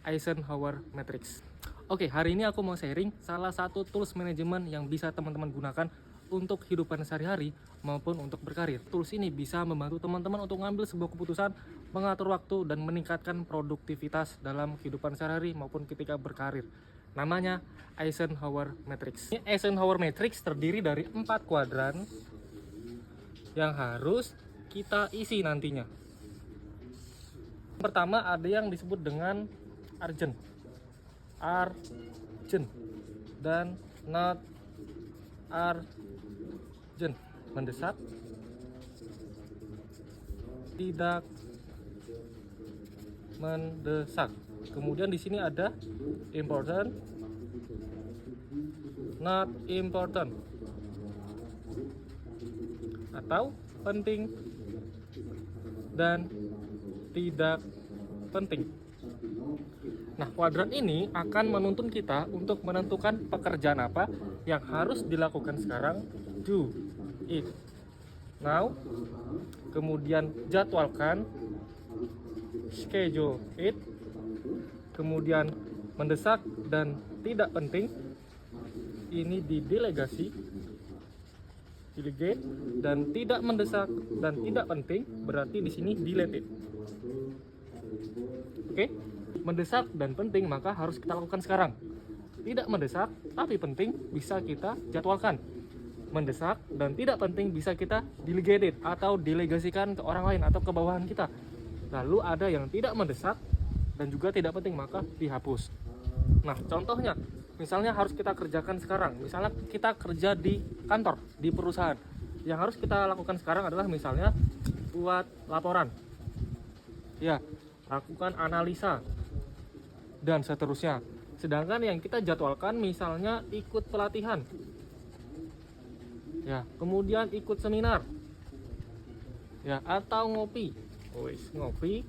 Eisenhower Matrix. Oke, hari ini aku mau sharing salah satu tools manajemen yang bisa teman-teman gunakan untuk kehidupan sehari-hari maupun untuk berkarir. Tools ini bisa membantu teman-teman untuk mengambil sebuah keputusan, mengatur waktu, dan meningkatkan produktivitas dalam kehidupan sehari-hari maupun ketika berkarir. Namanya Eisenhower Matrix. Ini Eisenhower Matrix terdiri dari 4 kuadran yang harus kita isi nantinya. Pertama ada yang disebut dengan urgent, dan not urgent, mendesak, tidak mendesak. Kemudian di sini ada important, not important, atau penting dan tidak penting. Nah, kuadran ini akan menuntun kita untuk menentukan pekerjaan apa yang harus dilakukan sekarang, do it now, kemudian jadwalkan, schedule it, kemudian mendesak dan tidak penting, ini didelegasi, delegate, dan tidak mendesak dan tidak penting berarti di sini deleted. Oke, mendesak dan penting maka harus kita lakukan sekarang. Tidak mendesak tapi penting bisa kita jadwalkan. Mendesak dan tidak penting bisa kita delegate atau delegasikan ke orang lain atau ke bawahan kita. Lalu ada yang tidak mendesak dan juga tidak penting maka dihapus. Nah, contohnya misalnya harus kita kerjakan sekarang. Misalnya kita kerja di kantor, di perusahaan. Yang harus kita lakukan sekarang adalah misalnya buat laporan. Ya, lakukan analisa dan seterusnya. Sedangkan yang kita jadwalkan misalnya ikut pelatihan. Ya, kemudian ikut seminar. Ya, atau ngopi. Ngopi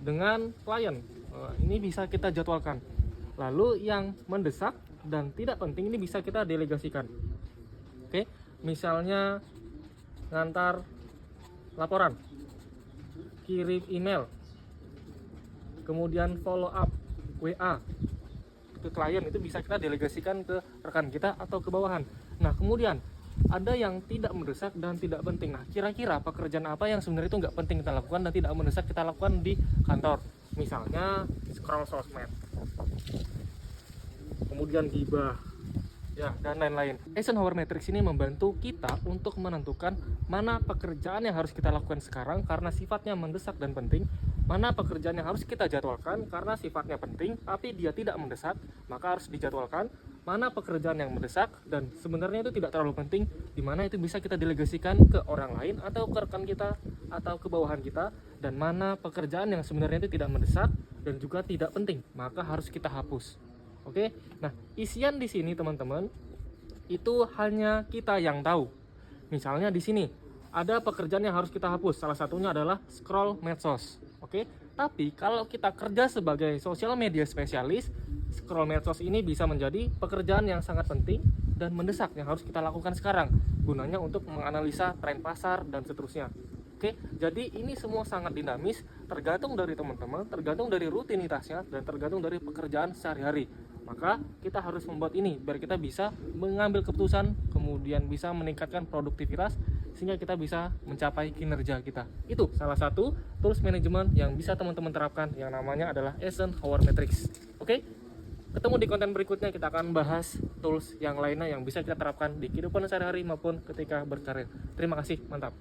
dengan klien. Ini bisa kita jadwalkan. Lalu yang mendesak dan tidak penting ini bisa kita delegasikan. Oke, misalnya ngantar laporan, kirim email, kemudian follow up WA ke klien, itu bisa kita delegasikan ke rekan kita atau ke bawahan. Nah, kemudian ada yang tidak mendesak dan tidak penting. Nah, kira-kira pekerjaan apa yang sebenarnya itu nggak penting kita lakukan dan tidak mendesak kita lakukan di kantor? Misalnya scroll sosmed, kemudian gibah, ya, dan lain-lain. Eisenhower Matrix ini membantu kita untuk menentukan mana pekerjaan yang harus kita lakukan sekarang karena sifatnya mendesak dan penting, mana pekerjaan yang harus kita jadwalkan karena sifatnya penting tapi dia tidak mendesak, maka harus dijadwalkan. Mana pekerjaan yang mendesak dan sebenarnya itu tidak terlalu penting, di mana itu bisa kita delegasikan ke orang lain atau ke rekan kita atau ke bawahan kita, dan mana pekerjaan yang sebenarnya itu tidak mendesak dan juga tidak penting, maka harus kita hapus. Oke, nah isian di sini teman-teman itu hanya kita yang tahu. Misalnya di sini ada pekerjaan yang harus kita hapus, salah satunya adalah scroll medsos. Oke, tapi kalau kita kerja sebagai social media spesialis, scroll medsos ini bisa menjadi pekerjaan yang sangat penting dan mendesak yang harus kita lakukan sekarang, gunanya untuk menganalisa tren pasar dan seterusnya. Oke, jadi ini semua sangat dinamis, tergantung dari teman-teman, tergantung dari rutinitasnya, dan tergantung dari pekerjaan sehari-hari. Maka kita harus membuat ini biar kita bisa mengambil keputusan, kemudian bisa meningkatkan produktivitas sehingga kita bisa mencapai kinerja kita. Itu salah satu tools manajemen yang bisa teman-teman terapkan yang namanya adalah Eisenhower Matrix. Oke? Ketemu di konten berikutnya, kita akan bahas tools yang lainnya yang bisa kita terapkan di kehidupan sehari-hari maupun ketika berkarir. Terima kasih, mantap.